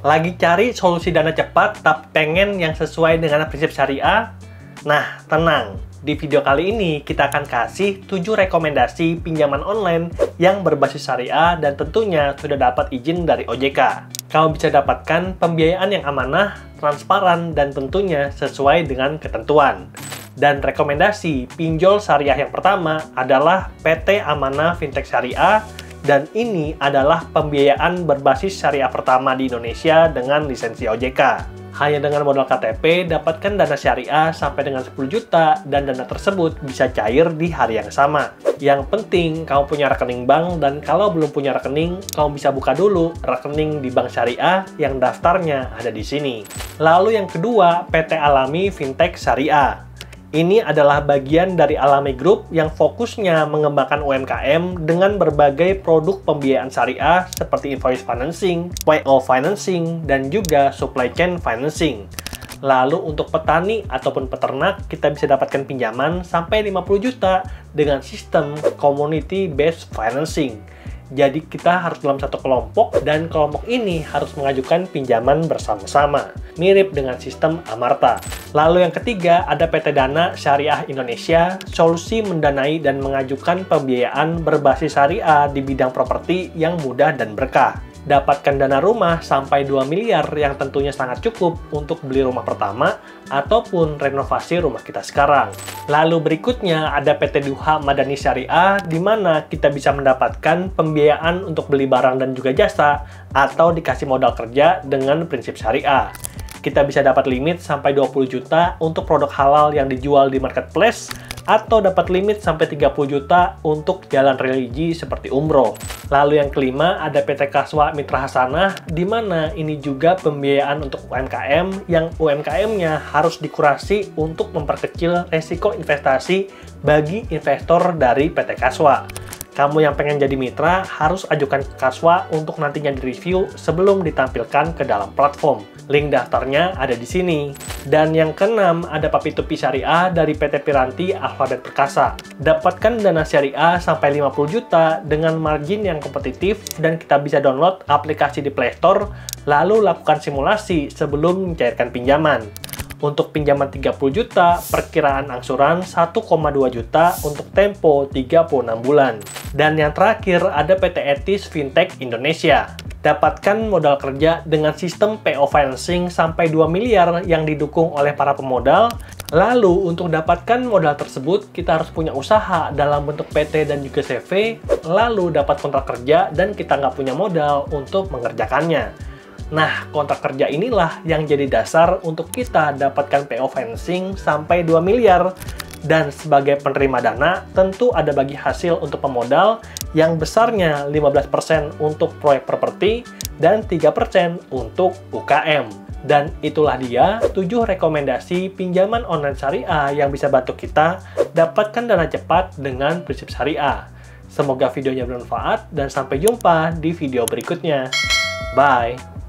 Lagi cari solusi dana cepat tapi pengen yang sesuai dengan prinsip syariah? Nah, tenang. Di video kali ini kita akan kasih 7 rekomendasi pinjaman online yang berbasis syariah dan tentunya sudah dapat izin dari OJK. Kamu bisa dapatkan pembiayaan yang amanah, transparan, dan tentunya sesuai dengan ketentuan. Dan rekomendasi pinjol syariah yang pertama adalah PT Amanah Fintech Syariah, dan ini adalah pembiayaan berbasis syariah pertama di Indonesia dengan lisensi OJK. Hanya dengan modal KTP, dapatkan dana syariah sampai dengan 10 juta dan dana tersebut bisa cair di hari yang sama. Yang penting, kamu punya rekening bank dan kalau belum punya rekening, kamu bisa buka dulu rekening di bank syariah yang daftarnya ada di sini. Lalu yang kedua, PT Alami Fintech Syariah. Ini adalah bagian dari Alami Group yang fokusnya mengembangkan UMKM dengan berbagai produk pembiayaan syariah seperti invoice financing, PO financing, dan juga supply chain financing. Lalu untuk petani ataupun peternak, kita bisa dapatkan pinjaman sampai 50 juta dengan sistem community based financing. Jadi kita harus dalam satu kelompok dan kelompok ini harus mengajukan pinjaman bersama-sama. Mirip dengan sistem Amarta. Lalu yang ketiga ada PT Dana Syariah Indonesia, solusi mendanai dan mengajukan pembiayaan berbasis syariah di bidang properti yang mudah dan berkah. Dapatkan dana rumah sampai 2 miliar yang tentunya sangat cukup untuk beli rumah pertama ataupun renovasi rumah kita sekarang. Lalu berikutnya ada PT Duha Madani Syariah, di mana kita bisa mendapatkan pembiayaan untuk beli barang dan juga jasa atau dikasih modal kerja dengan prinsip syariah. Kita bisa dapat limit sampai 20 juta untuk produk halal yang dijual di marketplace atau dapat limit sampai 30 juta untuk jalan religi seperti umroh. Lalu yang kelima ada PT Kaswa Mitra Hasanah, di mana ini juga pembiayaan untuk UMKM yang UMKM-nya harus dikurasi untuk memperkecil resiko investasi bagi investor dari PT Kaswa. Kamu yang pengen jadi mitra harus ajukan ke Kaswa untuk nantinya direview sebelum ditampilkan ke dalam platform. Link daftarnya ada di sini. Dan yang keenam ada Papitupi Syariah dari PT Piranti Alfabet Perkasa. Dapatkan dana syariah sampai 50 juta dengan margin yang kompetitif dan kita bisa download aplikasi di Play Store lalu lakukan simulasi sebelum mencairkan pinjaman. Untuk pinjaman 30 juta, perkiraan angsuran 1,2 juta untuk tempo 36 bulan. Dan yang terakhir ada PT Etis Fintech Indonesia. Dapatkan modal kerja dengan sistem PO financing sampai 2 miliar yang didukung oleh para pemodal. Lalu untuk dapatkan modal tersebut, kita harus punya usaha dalam bentuk PT dan juga CV, lalu dapat kontrak kerja dan kita nggak punya modal untuk mengerjakannya. Nah, kontrak kerja inilah yang jadi dasar untuk kita dapatkan PO financing sampai 2 miliar. Dan sebagai penerima dana, tentu ada bagi hasil untuk pemodal yang besarnya 15% untuk proyek properti dan 3% untuk UKM. Dan itulah dia 7 rekomendasi pinjaman online syariah yang bisa bantu kita dapatkan dana cepat dengan prinsip syariah. Semoga videonya bermanfaat dan sampai jumpa di video berikutnya. Bye!